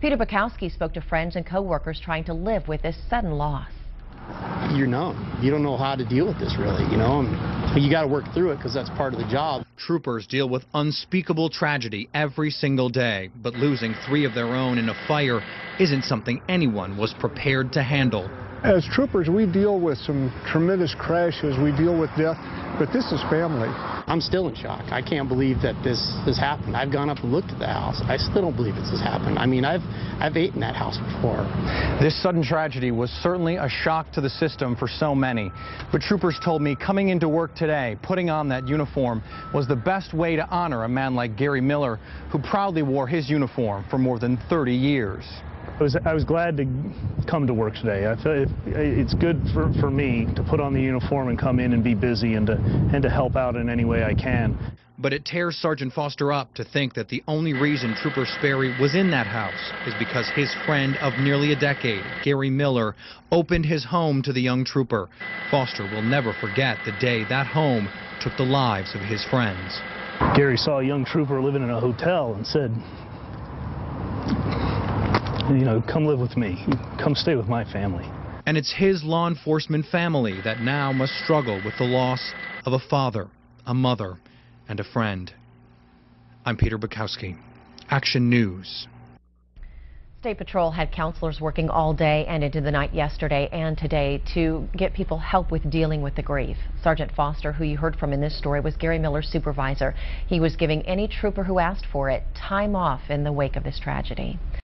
Peter Bukowski spoke to friends and co-workers trying to live with this sudden loss. You're numb. You don't know how to deal with this, really, you know, but you got to work through it because that's part of the job. Troopers deal with unspeakable tragedy every single day, but losing 3 of their own in a fire isn't something anyone was prepared to handle. As troopers, we deal with some tremendous crashes, we deal with death, but this is family. I'm still in shock. I can't believe that this has happened. I've gone up and looked at the house. I still don't believe this has happened. I mean, I've ate in that house before. This sudden tragedy was certainly a shock to the system for so many. But troopers told me coming into work today, putting on that uniform, was the best way to honor a man like Gary Miller, who proudly wore his uniform for more than 30 years. I was glad to come to work today. I feel it's good for me to put on the uniform and come in and be busy and to help out in any way I can. But it tears Sergeant Foster up to think that the only reason Trooper Sperry was in that house is because his friend of nearly a decade, Gary Miller, opened his home to the young trooper. Foster will never forget the day that home took the lives of his friends. Gary saw a young trooper living in a hotel and said, you know, come live with me, come stay with my family. And it's his law enforcement family that now must struggle with the loss of a father, a mother, and a friend. I'm Peter Bukowski, Action News. State Patrol had counselors working all day and into the night yesterday and today to get people help with dealing with the grief. Sergeant Foster, who you heard from in this story, was Gary Miller's supervisor. He was giving any trooper who asked for it time off in the wake of this tragedy.